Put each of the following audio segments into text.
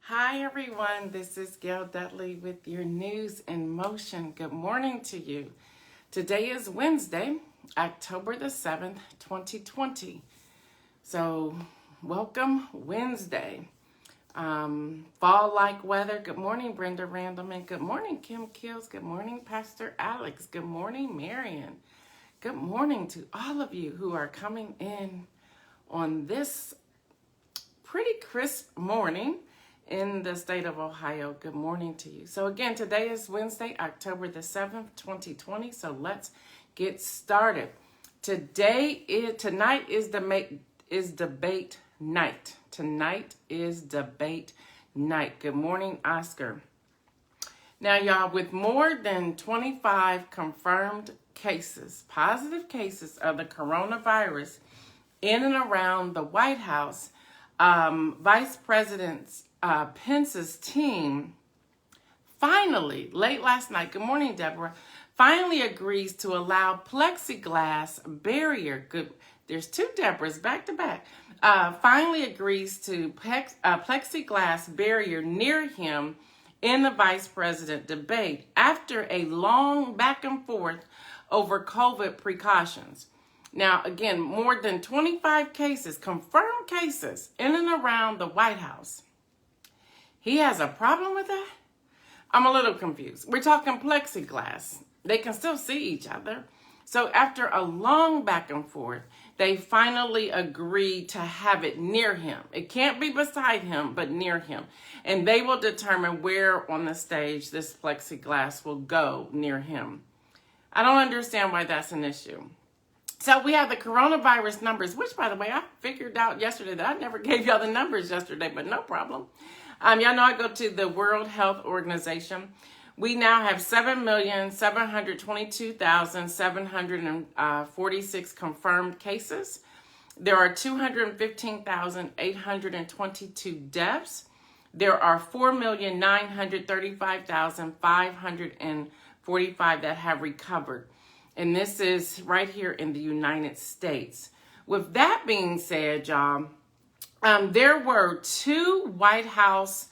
Hi everyone, this is Gail Dudley with your News in Motion. Good morning to you. Today is Wednesday, October the 7th, 2020. So, welcome Wednesday. Fall-like weather. Good morning, Brenda Randleman. Good morning, Kim Kills. Good morning, Pastor Alex. Good morning, Marion. Good morning to all of you who are coming in on this pretty crisp morning in the state of Ohio. Good morning to you. So again, today is Wednesday, October the 7th, 2020. So let's get started. Tonight is debate night. Tonight is debate night. Good morning, Oscar. Now, y'all, with more than 25 confirmed cases, positive cases of the coronavirus in and around the White House, Vice President Pence's team finally, late last night, good morning, Deborah, finally agrees to allow plexiglass barrier. Good, there's two Deborahs back to back. Finally agrees to plexiglass barrier near him in the vice president debate after a long back and forth over COVID precautions. Now, again, more than 25 cases, confirmed cases in and around the White House. He has a problem with that? I'm a little confused. We're talking plexiglass. They can still see each other. So after a long back and forth, they finally agreed to have it near him. It can't be beside him, but near him. And they will determine where on the stage this plexiglass will go near him. I don't understand why that's an issue. So we have the coronavirus numbers, which, by the way, I figured out yesterday that I never gave y'all the numbers yesterday, but no problem. Y'all know I go to the World Health Organization. We now have 7,722,746 confirmed cases. There are 215,822 deaths. There are 4,935,545 that have recovered. And this is right here in the United States. With that being said, y'all, there were two White House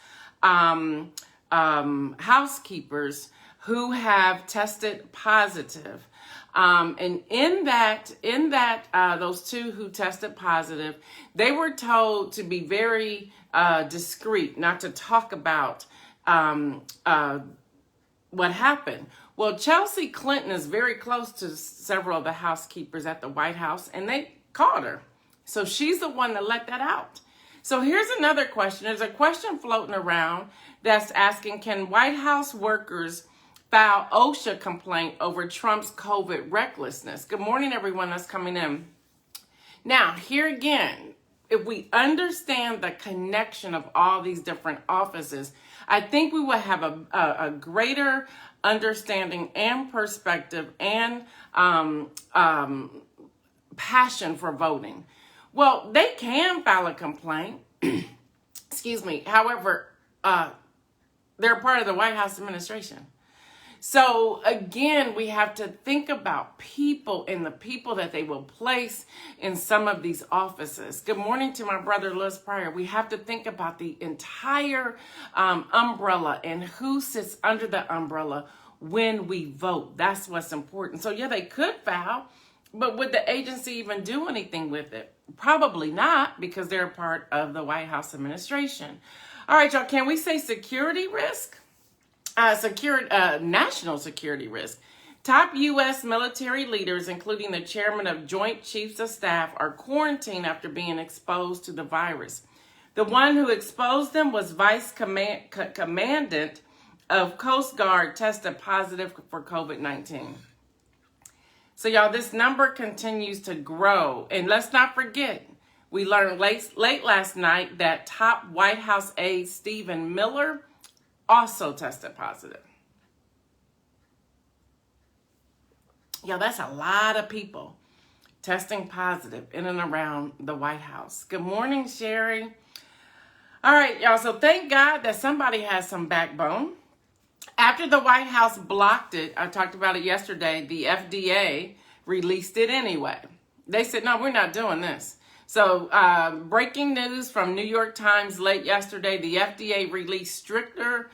housekeepers who have tested positive. And in that, those two who tested positive, they were told to be very discreet, not to talk about what happened. Well, Chelsea Clinton is very close to several of the housekeepers at the White House, and they called her. So she's the one that let that out. So here's another question. There's a question floating around that's asking, can White House workers file OSHA complaint over Trump's COVID recklessness? Good morning, everyone that's coming in. Now, here again, if we understand the connection of all these different offices, I think we will have a greater understanding and perspective and passion for voting. Well, they can file a complaint. Excuse me. However, they're part of the White House administration. So again, we have to think about people and the people that they will place in some of these offices. Good morning to my brother, Liz Pryor. We have to think about the entire umbrella and who sits under the umbrella when we vote. That's what's important. So yeah, they could file, but would the agency even do anything with it? Probably not, because they're part of the White House administration. All right, y'all, can we say security risk? National security risk. Top U.S. military leaders, including the chairman of Joint Chiefs of Staff, are quarantined after being exposed to the virus. The one who exposed them was Vice Commandant of Coast Guard, tested positive for COVID-19. So, y'all, this number continues to grow. And let's not forget, we learned late last night that top White House aide Stephen Miller also tested positive. Yeah, that's a lot of people testing positive in and around the White House. Good morning, Sherry. All right, y'all, so thank God that somebody has some backbone. After the White House blocked it, I talked about it yesterday, the FDA released it anyway. They said, no, we're not doing this. So breaking news from New York Times late yesterday, the FDA released stricter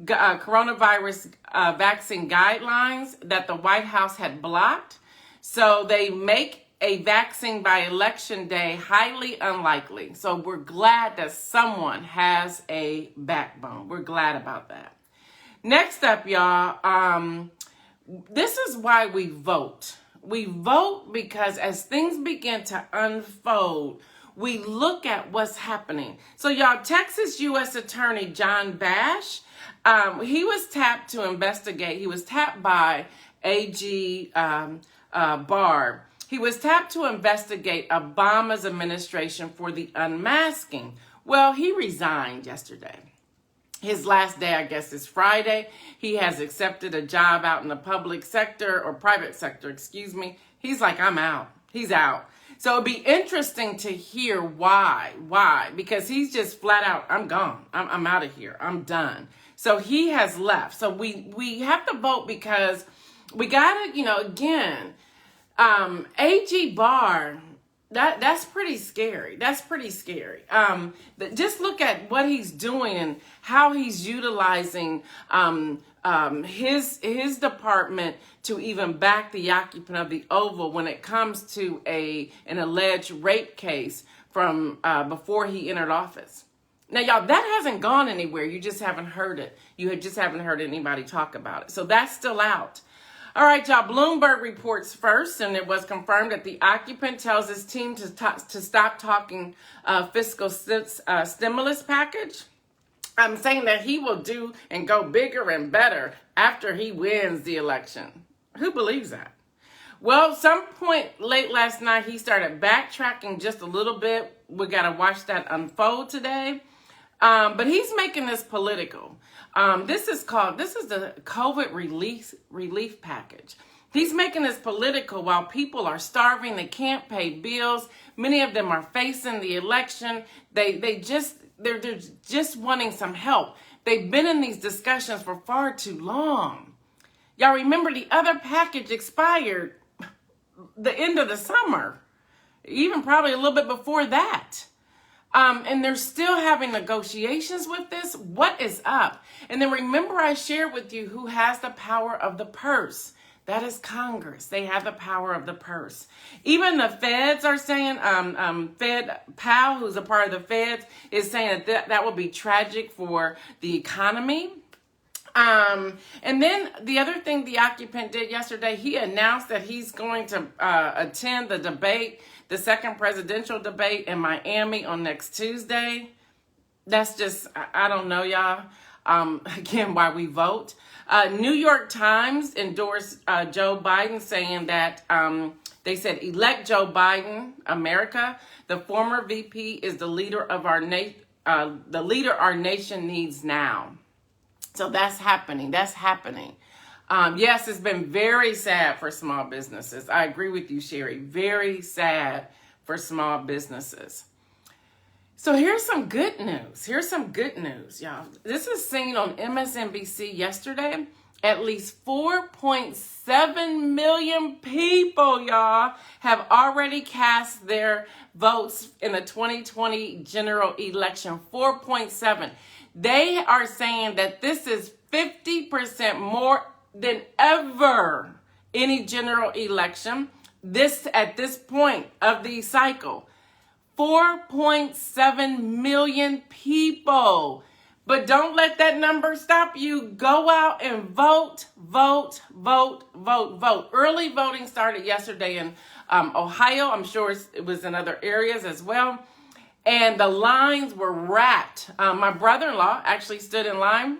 coronavirus vaccine guidelines that the White House had blocked. So they make a vaccine by election day highly unlikely. So we're glad that someone has a backbone. We're glad about that. Next up, y'all, this is why we vote. We vote because as things begin to unfold, we look at what's happening. So y'all, Texas U.S. Attorney John Bash, he was tapped to investigate. He was tapped by AG Barr. He was tapped to investigate Obama's administration for the unmasking. Well, he resigned yesterday. His last day, I guess, is Friday. He has accepted a job out in the public sector or private sector, excuse me. He's like, I'm out. He's out. So it'd be interesting to hear why. Why? Because he's just flat out, I'm gone. I'm out of here. I'm done. So he has left. So we have to vote because we got to, again, AG Barr, that's pretty scary. That's pretty scary. Just look at what he's doing and how he's utilizing his department to even back the occupant of the Oval when it comes to an alleged rape case from before he entered office. Now, y'all, that hasn't gone anywhere. You just haven't heard it. You just haven't heard anybody talk about it. So that's still out. All right, y'all, Bloomberg reports first, and it was confirmed that the occupant tells his team to stop talking fiscal stimulus package. I'm saying that he will do and go bigger and better after he wins the election. Who believes that? Well, some point late last night, he started backtracking just a little bit. We got to watch that unfold today. But he's making this political. This is the COVID relief package. He's making this political while people are starving. They can't pay bills. Many of them are facing the election. They're just wanting some help. They've been in these discussions for far too long. Y'all remember the other package expired the end of the summer, even probably a little bit before that. And they're still having negotiations with this. What is up? And then remember I shared with you who has the power of the purse. That is Congress. They have the power of the purse. Even the feds are saying, Fed Powell, who's a part of the feds, is saying that will be tragic for the economy. And then the other thing the occupant did yesterday, he announced that he's going to attend the debate, the second presidential debate in Miami on next Tuesday. That's just, I don't know, y'all. Again, why we vote. New York Times endorsed Joe Biden, saying that they said, elect Joe Biden, America. The former VP is the leader of our nation needs now. So that's happening. That's happening. Yes, it's been very sad for small businesses. I agree with you, Sherry. Very sad for small businesses. So here's some good news. Here's some good news, y'all. This is seen on MSNBC yesterday. At least 4.7 million people, y'all, have already cast their votes in the 2020 general election. 4.7. They are saying that this is 50% more than ever any general election. At this point of the cycle, 4.7 million people. But don't let that number stop you. Go out and vote, vote, vote, vote, vote. Early voting started yesterday in Ohio. I'm sure it was in other areas as well. And the lines were wrapped. My brother-in-law actually stood in line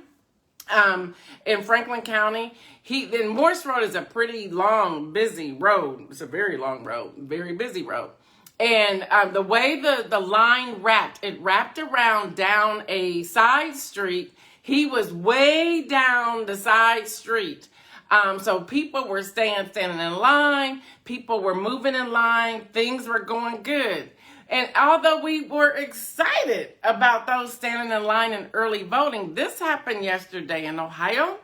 in Franklin County. Then Morse Road is a pretty long, busy road. It's a very long road, very busy road. And the way the line wrapped, it wrapped around down a side street. He was way down the side street. So people were standing in line. People were moving in line. Things were going good. And although we were excited about those standing in line in early voting, this happened yesterday in Ohio.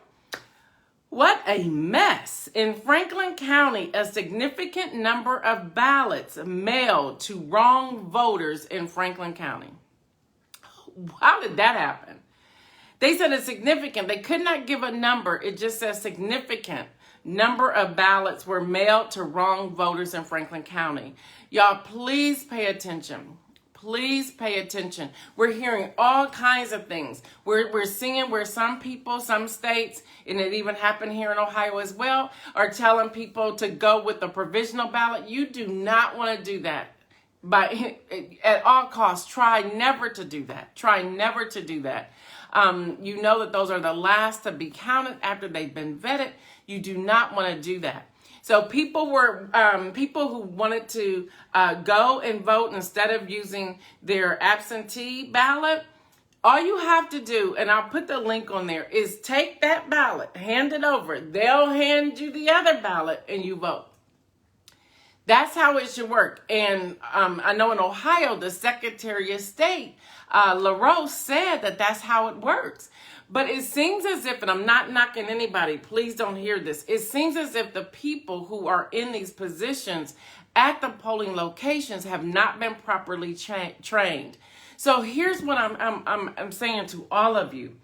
What a mess. In Franklin County, a significant number of ballots mailed to wrong voters in Franklin County. How did that happen? They said it's significant. They could not give a number. It just says significant number of ballots were mailed to wrong voters in Franklin County. Y'all, please pay attention. Please pay attention. We're hearing all kinds of things. We're seeing where some people, some states, and it even happened here in Ohio as well, are telling people to go with the provisional ballot. You do not want to do that. At all costs, try never to do that. Try never to do that. You know that those are the last to be counted after they've been vetted. You do not want to do that. So people who wanted to go and vote instead of using their absentee ballot, all you have to do, and I'll put the link on there, is take that ballot, hand it over. They'll hand you the other ballot and you vote. That's how it should work. And I know in Ohio, the Secretary of State, LaRose, said that that's how it works. But it seems as if, and I'm not knocking anybody, please don't hear this. It seems as if the people who are in these positions at the polling locations have not been properly trained. So here's what I'm saying to all of you.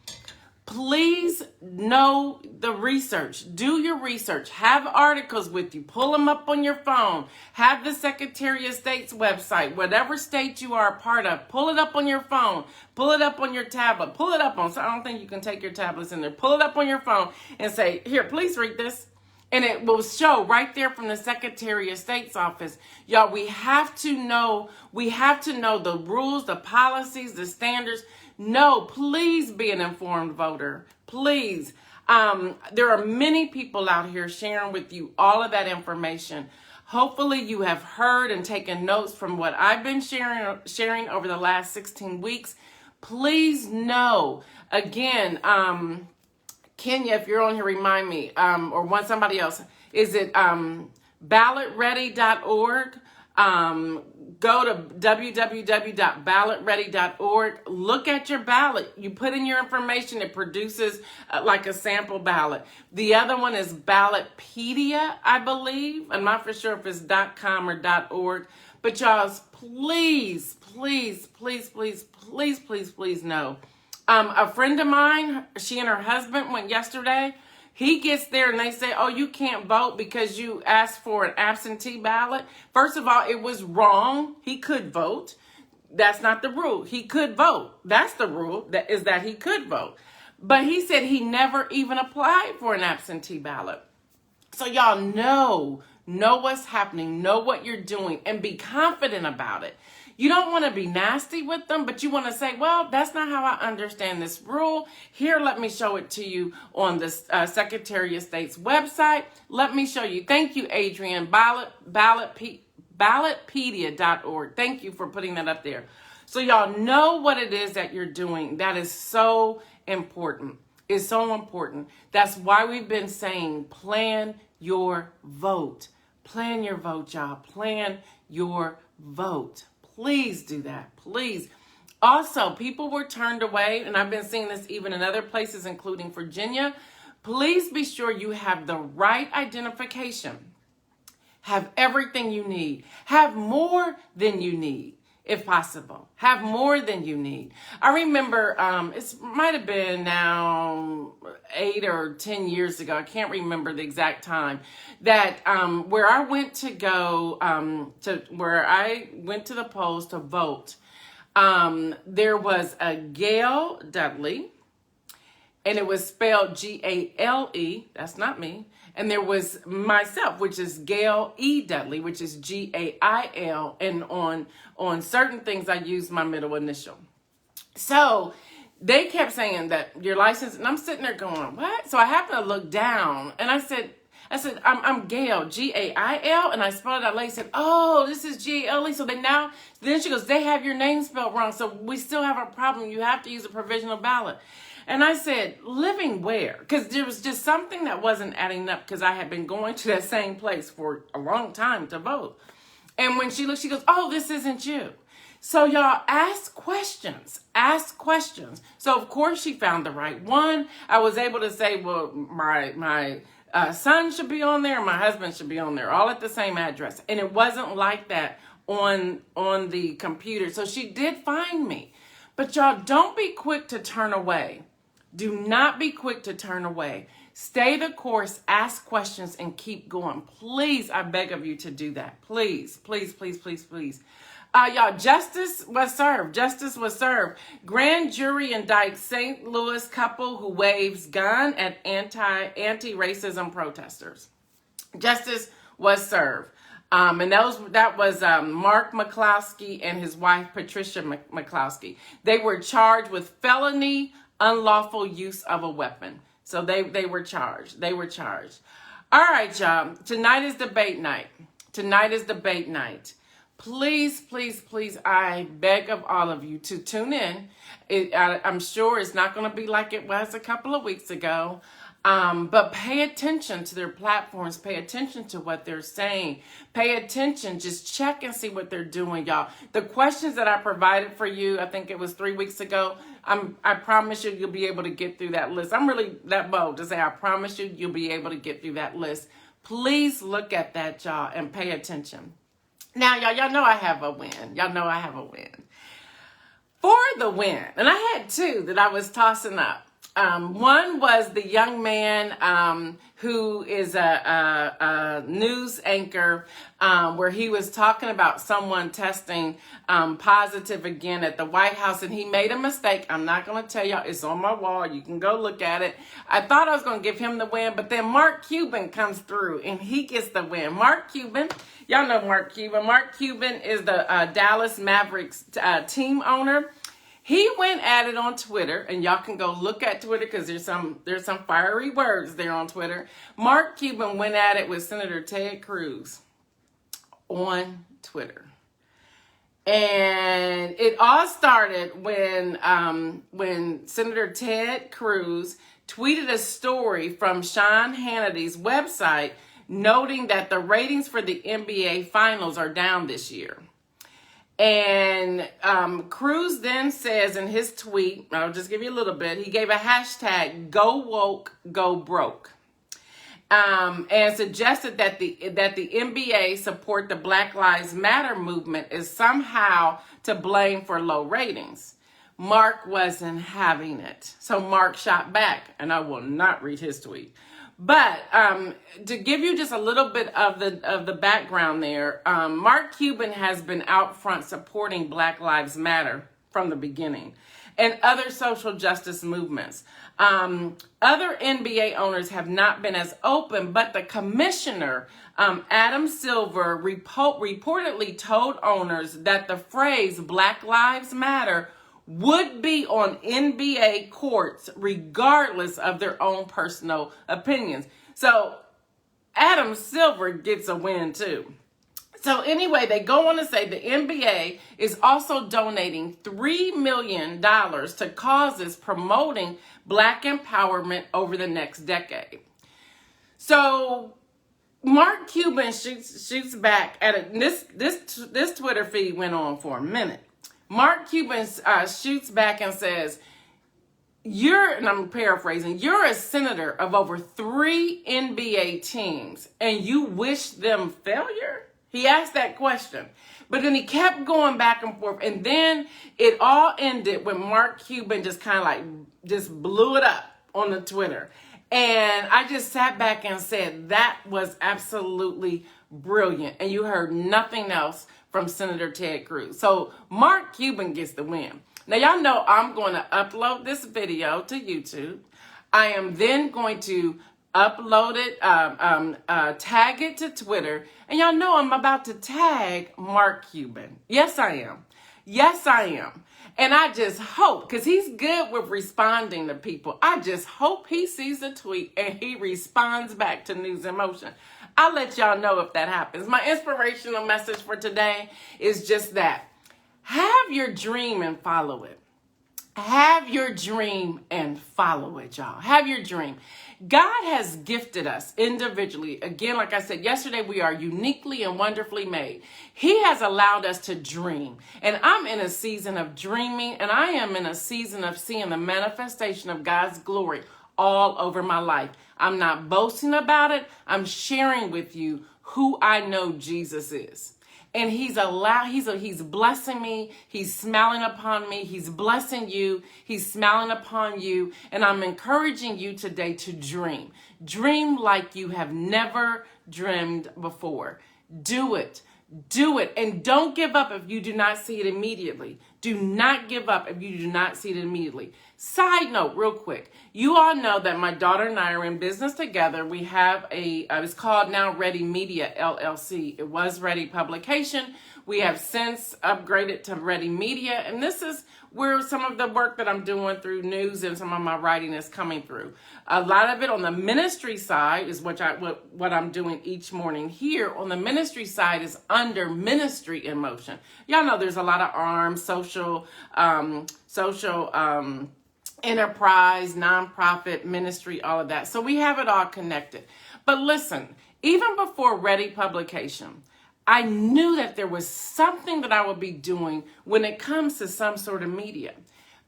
Please know the research. Do your research. Have articles with you. Pull them up on your phone. Have the Secretary of State's website, whatever state you are a part of. Pull it up on your phone. Pull it up on your tablet. Pull it up on, so I don't think you can take your tablets in there. Pull it up on your phone and say, here, please read this. And it will show right there from the Secretary of State's office. Y'all, we have to know the rules, the policies, the standards. No, please be an informed voter. Please. There are many people out here sharing with you all of that information. Hopefully you have heard and taken notes from what I've been sharing over the last 16 weeks. Please know, again, Kenya, if you're on here, remind me, or want somebody else, is it ballotready.org? Go to www.ballotready.org. Look at your ballot. You put in your information. It produces like a sample ballot. The other one is Ballotpedia, I believe. I'm not for sure if it's .com or .org. But y'all, please, please, please, please, please, please, please know. A friend of mine, she and her husband went yesterday. He gets there and they say, oh, you can't vote because you asked for an absentee ballot. First of all, it was wrong. He could vote. That's not the rule. He could vote. That's the rule, that he could vote. But he said he never even applied for an absentee ballot. So y'all know what's happening, know what you're doing, and be confident about it. You don't want to be nasty with them, but you want to say, well, that's not how I understand this rule. Here, let me show it to you on the Secretary of State's website. Let me show you. Thank you, Adrian. Ballotpedia.org. Thank you for putting that up there. So y'all know what it is that you're doing. That is so important. It's so important. That's why we've been saying plan your vote. Plan your vote, y'all. Plan your vote. Please do that. Please. Also, people were turned away, and I've been seeing this even in other places, including Virginia. Please be sure you have the right identification. Have everything you need. Have more than you need, if possible. Have more than you need. I remember, it might have been now 8 or 10 years ago, I can't remember the exact time, that where I went to go, where I went to the polls to vote, there was a Gail Dudley, and it was spelled Gale, that's not me. And there was myself, which is Gail E. Dudley, which is Gail. And on certain things, I use my middle initial. So they kept saying that your license, and I'm sitting there going, what? So I happened to look down, and I said, I'm Gail, Gail, and I spelled it out. Lady said, oh, this is Gale. So then she goes, they have your name spelled wrong, so we still have a problem. You have to use a provisional ballot. And I said, living where? Because there was just something that wasn't adding up, because I had been going to that same place for a long time to vote. And when she looked, she goes, oh, this isn't you. So y'all, ask questions. ask questions. So of course she found the right one. I was able to say, well, my son should be on there, and my husband should be on there, all at the same address. And it wasn't like that on the computer. So she did find me. But y'all, don't be quick to turn away. Do not be quick to turn away. Stay the course, ask questions, and keep going. Please, I beg of you to do that. Please, please, please, please, please. Y'all, justice was served. Justice was served. Grand jury indicts St. Louis couple who waves gun at anti-racism protesters. Justice was served. And that was Mark McCloskey and his wife, Patricia McCloskey. They were charged with felony unlawful use of a weapon. So they were charged. They were charged. All right, y'all. Tonight is debate night. Tonight is debate night. Please, please, please, I beg of all of you to tune in. I'm sure it's not going to be like it was a couple of weeks ago. But pay attention to their platforms. Pay attention to what they're saying. Pay attention. Just check and see what they're doing, y'all. The questions that I provided for you, I think it was 3 weeks ago, I promise you, you'll be able to get through that list. I'm really that bold to say, I promise you, you'll be able to get through that list. Please look at that, y'all, and pay attention. Now, y'all know I have a win. Y'all know I have a win. For the win, and I had two that I was tossing up. One was the young man who is a news anchor where he was talking about someone testing positive again at the White House, and he made a mistake. I'm not going to tell y'all. It's on my wall. You can go look at it. I thought I was going to give him the win, but then Mark Cuban comes through, and he gets the win. Mark Cuban, y'all know Mark Cuban. Mark Cuban is the Dallas Mavericks team owner. He went at it on Twitter, and y'all can go look at Twitter because there's some fiery words there on Twitter. Mark Cuban went at it with Senator Ted Cruz on Twitter. And it all started when Senator Ted Cruz tweeted a story from Sean Hannity's website noting that the ratings for the NBA Finals are down this year. And Cruz then says in his tweet, I'll just give you a little bit, he gave a hashtag, Go Woke, Go Broke, and suggested that the NBA support the Black Lives Matter movement is somehow to blame for low ratings. Mark wasn't having it. So Mark shot back, and I will not read his tweet. But to give you just a little bit of the background there, Mark Cuban has been out front supporting Black Lives Matter from the beginning and other social justice movements. Other NBA owners have not been as open, but the commissioner, Adam Silver, reportedly told owners that the phrase Black Lives Matter would be on NBA courts regardless of their own personal opinions. So Adam Silver gets a win too. So anyway, they go on to say the NBA is also donating $3 million to causes promoting Black empowerment over the next decade. So Mark Cuban shoots back at it. This Twitter feed went on for a minute. Mark Cuban shoots back and says, and I'm paraphrasing, you're a senator of over 3 NBA teams and you wish them failure? He asked that question. But then he kept going back and forth. And then it all ended when Mark Cuban just kind of just blew it up on the Twitter. And I just sat back and said, that was absolutely brilliant. And you heard nothing else from Senator Ted Cruz. So Mark Cuban gets the win. Now, y'all know I'm going to upload this video to YouTube. I am then going to upload it, tag it to Twitter. And y'all know I'm about to tag Mark Cuban. Yes, I am. Yes, I am. And I just hope, because he's good with responding to people, I just hope he sees the tweet and he responds back to News in Motion. I'll let y'all know if that happens. My inspirational message for today is just that. Have your dream and follow it. Have your dream and follow it, y'all. Have your dream. God has gifted us individually. Again, like I said yesterday, we are uniquely and wonderfully made. He has allowed us to dream. And I'm in a season of dreaming, and I am in a season of seeing the manifestation of God's glory all over my life. I'm not boasting about it. I'm sharing with you who I know Jesus is. And he's blessing me. He's smiling upon me. He's blessing you. He's smiling upon you. And I'm encouraging you today to dream. Dream like you have never dreamed before. Do it. Do it. And don't give up if you do not see it immediately. Do not give up if you do not see it immediately. Side note, real quick. You all know that my daughter and I are in business together. We have it's called now Ready Media LLC. It was Ready Publication. We have since upgraded to Ready Media. And this is where some of the work that I'm doing through news and some of my writing is coming through. A lot of it on the ministry side is what I'm doing each morning here. On the ministry side is under Ministry in Motion. Y'all know there's a lot of arms, social enterprise, nonprofit, ministry, all of that. So we have it all connected. But listen, even before Ready Publication, I knew that there was something that I would be doing when it comes to some sort of media.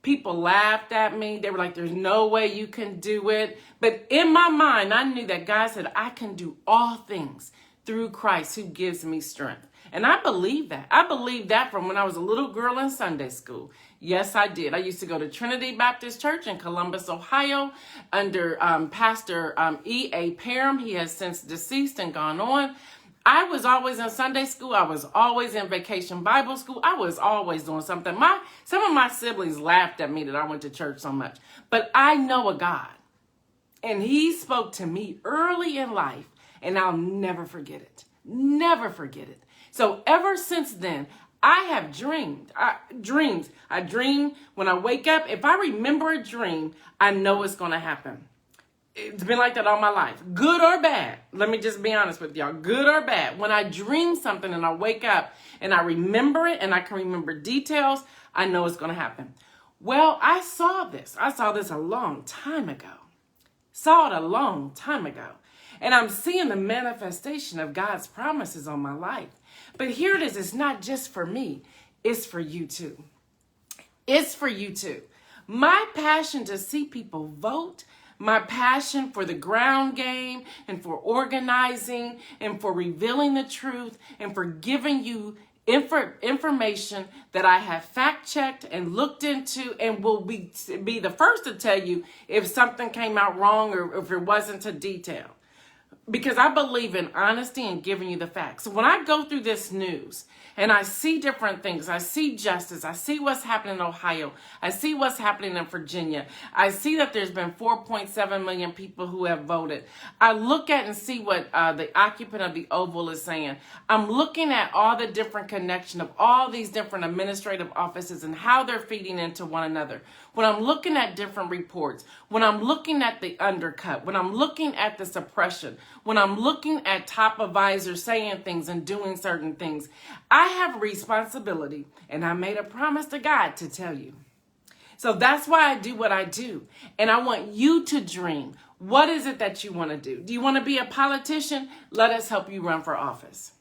People laughed at me. They were like, there's no way you can do it. But in my mind, I knew that God said, I can do all things through Christ who gives me strength. And I believe that. I believed that from when I was a little girl in Sunday school. Yes, I did. I used to go to Trinity Baptist Church in Columbus, Ohio, under Pastor E.A. Parham. He has since deceased and gone on. I was always in Sunday school. I was always in vacation Bible school. I was always doing something. Some of my siblings laughed at me that I went to church so much. But I know a God. And he spoke to me early in life. And I'll never forget it. Never forget it. So ever since then, I have dreamed. Dreams. I dream when I wake up. If I remember a dream, I know it's going to happen. It's been like that all my life. Good or bad. Let me just be honest with y'all. Good or bad. When I dream something and I wake up and I remember it and I can remember details, I know it's going to happen. Well, I saw this. I saw this a long time ago. Saw it a long time ago. And I'm seeing the manifestation of God's promises on my life. But here it is. It's not just for me. It's for you too. It's for you too. My passion to see people vote, my passion for the ground game and for organizing and for revealing the truth and for giving you information that I have fact-checked and looked into and will be the first to tell you if something came out wrong or if it wasn't to detail. Because I believe in honesty and giving you the facts. So when I go through this news and I see different things, I see justice, I see what's happening in Ohio, I see what's happening in Virginia, I see that there's been 4.7 million people who have voted. I look at and see what the occupant of the Oval is saying. I'm looking at all the different connection of all these different administrative offices and how they're feeding into one another. When I'm looking at different reports, when I'm looking at the undercut, when I'm looking at the suppression, when I'm looking at top advisors saying things and doing certain things, I have a responsibility, and I made a promise to God to tell you. So that's why I do what I do. And I want you to dream. What is it that you want to do? Do you want to be a politician? Let us help you run for office.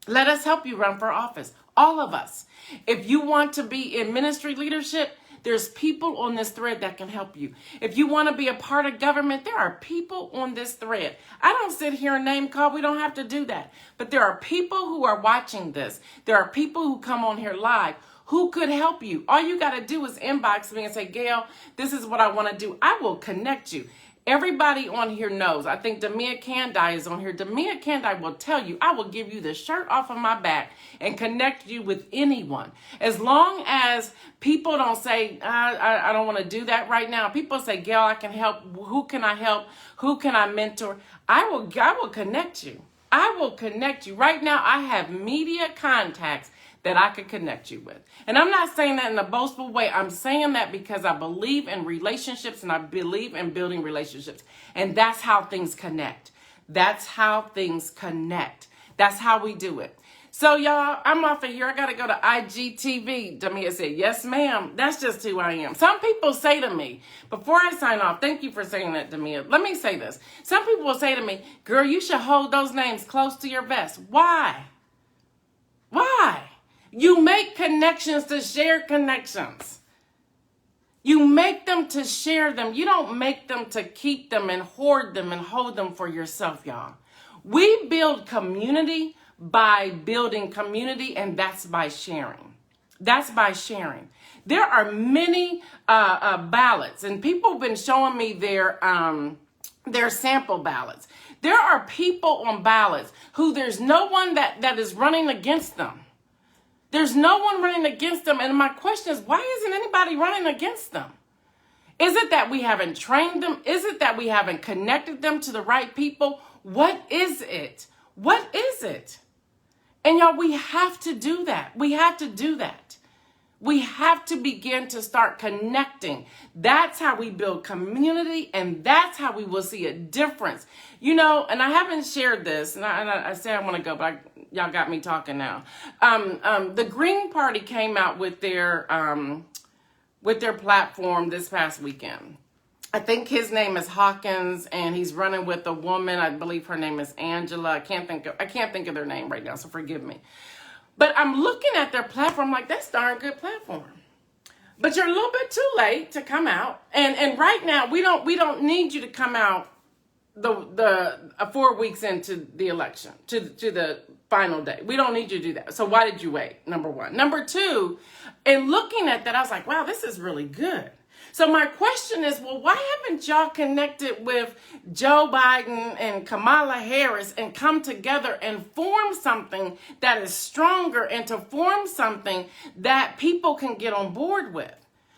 Let us help you run for office. All of us. If you want to be in ministry leadership, there's people on this thread that can help you. If you want to be a part of government, there are people on this thread. I don't sit here and name call. We don't have to do that. But there are people who are watching this. There are people who come on here live who could help you. All you got to do is inbox me and say, Gail, this is what I want to do. I will connect you. Everybody on here knows. I think Demia Candai is on here. Demia Candai will tell you, I will give you the shirt off of my back and connect you with anyone. As long as people don't say, I don't want to do that right now. People say, Gail, I can help. Who can I help? Who can I mentor? I will connect you. I will connect you. Right now, I have media contacts that I could connect you with. And I'm not saying that in a boastful way. I'm saying that because I believe in relationships and I believe in building relationships. And that's how things connect. That's how things connect. That's how we do it. So, y'all, I'm off of here. I got to go to IGTV. Damia said, yes, ma'am. That's just who I am. Some people say to me, before I sign off, thank you for saying that, Damia. Let me say this. Some people will say to me, girl, you should hold those names close to your vest. Why? Why? You make connections to share connections. You make them to share them. You don't make them to keep them and hoard them and hold them for yourself, y'all. We build community by building community, and that's by sharing. That's by sharing. There are many ballots, and people have been showing me their sample ballots. There are people on ballots who there's no one that is running against them. There's no one running against them. And my question is, why isn't anybody running against them? Is it that we haven't trained them? Is it that we haven't connected them to the right people? What is it? What is it? And y'all, we have to do that. We have to do that. We have to begin to start connecting. That's how we build community, and that's how we will see a difference. You know, and I haven't shared this, and I say I want to go, but y'all got me talking now. The Green Party came out with their platform this past weekend. I think his name is Hawkins, and he's running with a woman. I believe her name is Angela. I can't think of their name right now, so forgive me. But I'm looking at their platform like, that's a darn good platform. But you're a little bit too late to come out. And right now, we don't need you to come out the 4 weeks into the election, to the final day. We don't need you to do that. So why did you wait? Number one. Number two, in looking at that, I was like, wow, this is really good. So my question is, well, why haven't y'all connected with Joe Biden and Kamala Harris and come together and form something that is stronger and to form something that people can get on board with?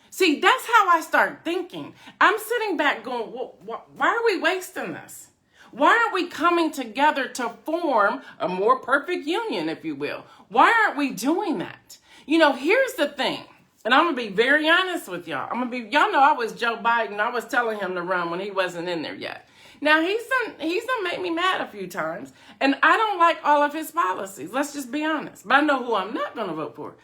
See, that's how I start thinking. I'm sitting back going, well, why are we wasting this? Why aren't we coming together to form a more perfect union, if you will? Why aren't we doing that? You know, here's the thing. And I'm going to be very honest with y'all. Y'all know I was Joe Biden. I was telling him to run when he wasn't in there yet. Now, he's done made me mad a few times. And I don't like all of his policies. Let's just be honest. But I know who I'm not going to vote for.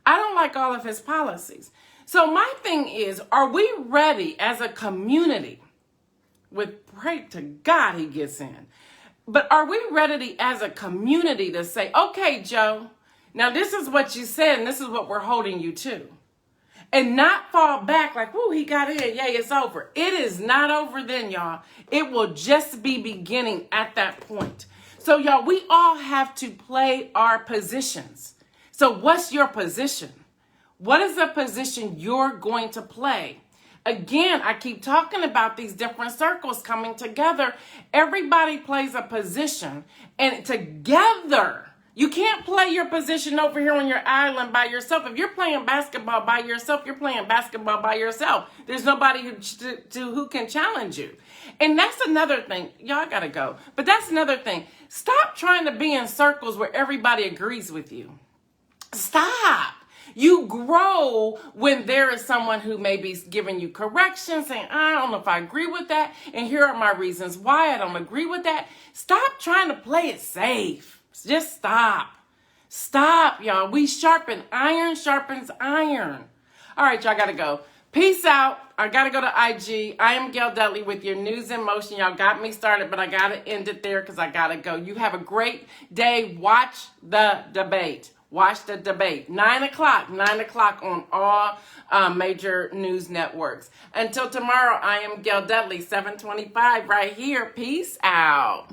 I don't like all of his policies. So my thing is, are we ready as a community? Pray to God he gets in. But are we ready as a community to say, okay, Joe, now this is what you said and this is what we're holding you to. And not fall back like, whoo, he got in. Yay, it's over. It is not over then, y'all. It will just be beginning at that point. So, y'all, we all have to play our positions. So what's your position? What is the position you're going to play? Again, I keep talking about these different circles coming together. Everybody plays a position, and together, you can't play your position over here on your island by yourself. If you're playing basketball by yourself, you're playing basketball by yourself. There's nobody who can challenge you. And that's another thing. Y'all got to go. But that's another thing. Stop trying to be in circles where everybody agrees with you. Stop. You grow when there is someone who may be giving you correction, saying, I don't know if I agree with that, and here are my reasons why I don't agree with that. Stop trying to play it safe. Just stop. Stop, y'all. We sharpen. Iron sharpens iron. All right, y'all got to go. Peace out. I got to go to IG. I am Gail Dudley with your News in Motion. Y'all got me started, but I got to end it there because I got to go. You have a great day. Watch the debate. Watch the debate. 9 o'clock on all major news networks. Until tomorrow, I am Gail Dudley, 725 right here. Peace out.